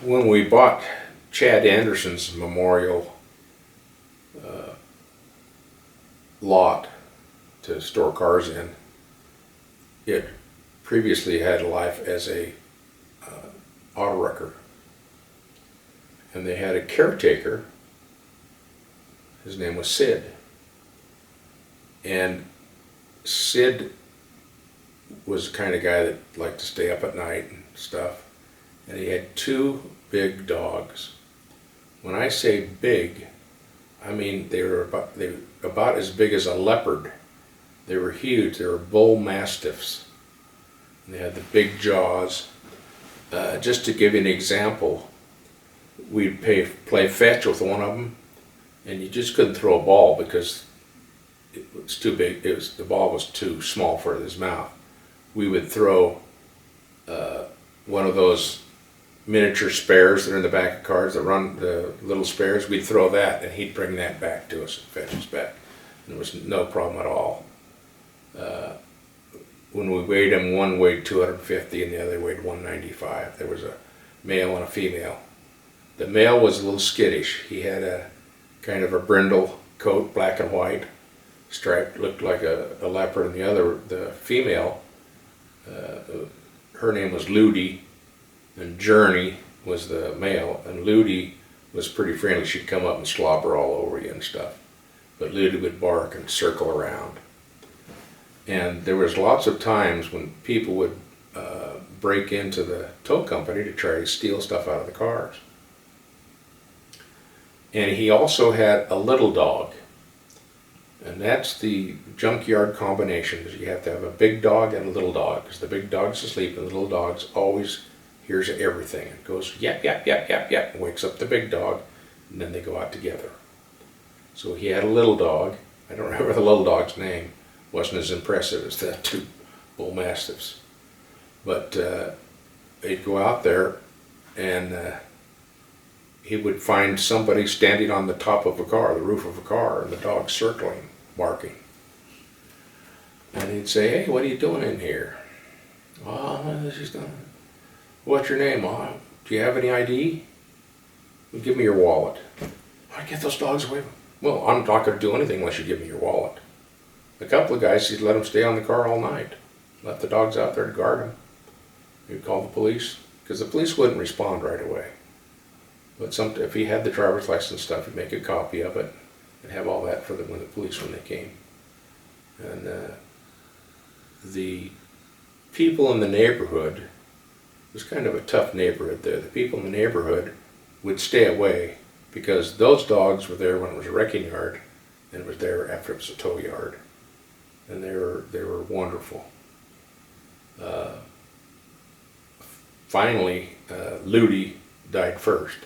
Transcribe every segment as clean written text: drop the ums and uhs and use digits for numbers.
when we bought Chad Anderson's memorial lot to store cars in, it previously had a life as a auto wrecker. And they had a caretaker. His name was Sid. And Sid was the kind of guy that liked to stay up at night and stuff. And he had two big dogs. When I say big, I mean they were about as big as a leopard. They were huge. They were bull mastiffs. And they had the big jaws. Just to give you an example, we'd play fetch with one of them, and you just couldn't throw a ball because it was too big. The ball was too small for his mouth. We would throw one of those miniature spares that are in the back of cars that run the little spares. We'd throw that, and he'd bring that back to us and fetch us back. And it was no problem at all. When we weighed him, one weighed 250 and the other weighed 195. There was a male and a female. The male was a little skittish. He had a kind of a brindle coat, black and white, striped, looked like a leopard. And the female, her name was Ludi, and Journey was the male. And Ludi was pretty friendly. She'd come up and slobber all over you and stuff. But Ludi would bark and circle around. And there was lots of times when people would break into the tow company to try to steal stuff out of the cars. And he also had a little dog. And that's the junkyard combination. You have to have a big dog and a little dog, because the big dog's asleep and the little dog's always hears everything. It goes yap, yap, yap, yap, yap, and wakes up the big dog, and then they go out together. So he had a little dog. I don't remember the little dog's name. Wasn't as impressive as the two bull mastiffs. But they'd go out there, and he would find somebody standing on the top of a car, the roof of a car, and the dog circling, barking. And he'd say, "Hey, what are you doing in here?" "Oh, she's done. What's your name?" "Oh, do you have any ID?" "Well, give me your wallet." "I get those dogs away from me." "Well, I'm not going to do anything unless you give me your wallet." A couple of guys, he'd let them stay on the car all night. Left the dogs out there to guard them. He'd call the police, because the police wouldn't respond right away. But if he had the driver's license stuff, he'd make a copy of it and have all that for when they came. And the people in the neighborhood, it was kind of a tough neighborhood there. The people in the neighborhood would stay away because those dogs were there when it was a wrecking yard, and it was there after it was a tow yard. And they were wonderful. Finally, Ludi died first,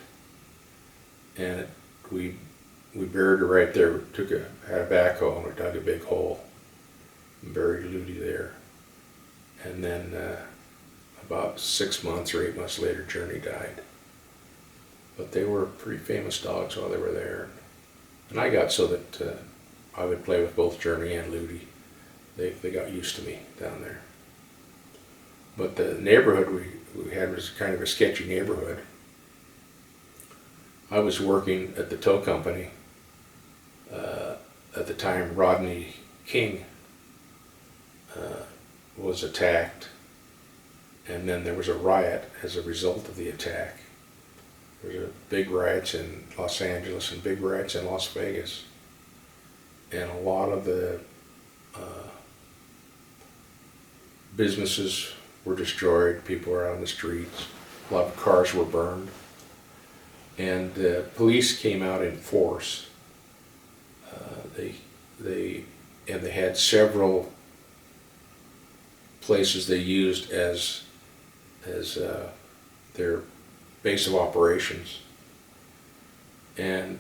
and we buried her right there. Had a backhoe and we dug a big hole and buried Ludi there. And then about 6 months or 8 months later, Journey died. But they were pretty famous dogs while they were there, and I got so that I would play with both Journey and Ludi. They got used to me down there. But the neighborhood we had was kind of a sketchy neighborhood. I was working at the tow company. At the time, Rodney King was attacked, and then there was a riot as a result of the attack. There were big riots in Los Angeles and big riots in Las Vegas. And a lot of the businesses were destroyed, people were out on the streets, a lot of cars were burned. And the police came out in force. They had several places they used as their base of operations. And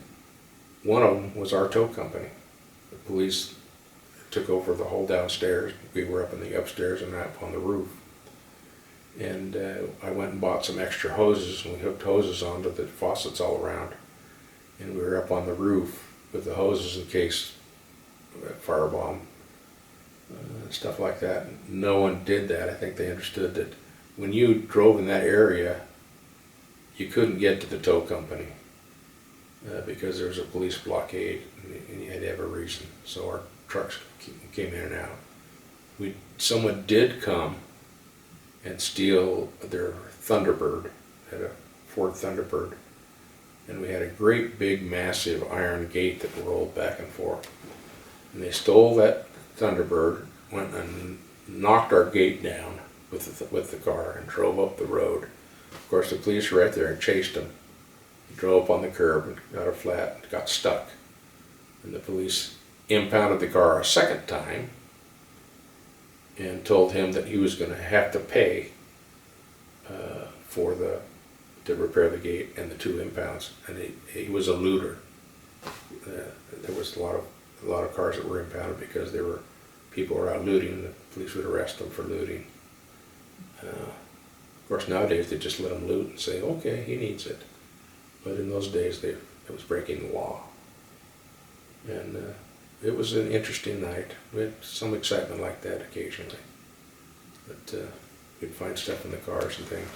one of them was our tow company. The police took over the whole downstairs. We were up in the upstairs and up on the roof. And I went and bought some extra hoses, and we hooked hoses onto the faucets all around. And we were up on the roof with the hoses in case firebomb, stuff like that. No one did that. I think they understood that when you drove in that area, you couldn't get to the tow company because there was a police blockade, and you had to have a reason. So our trucks came in and out. Someone did come and steal their Thunderbird, had a Ford Thunderbird, and we had a great big massive iron gate that rolled back and forth. And they stole that Thunderbird, went and knocked our gate down with the car and drove up the road. Of course, the police were right there and chased him. He drove up on the curb and got a flat, and got stuck. And the police impounded the car a second time and told him that he was going to have to pay to repair the gate and the 2 impounds. And he was a looter. There was a lot of cars that were impounded because people were out looting, and the police would arrest them for looting. Of course, nowadays they just let them loot and say, okay, he needs it. But in those days, it was breaking the law. And it was an interesting night. We had some excitement like that occasionally. But we'd find stuff in the cars and things.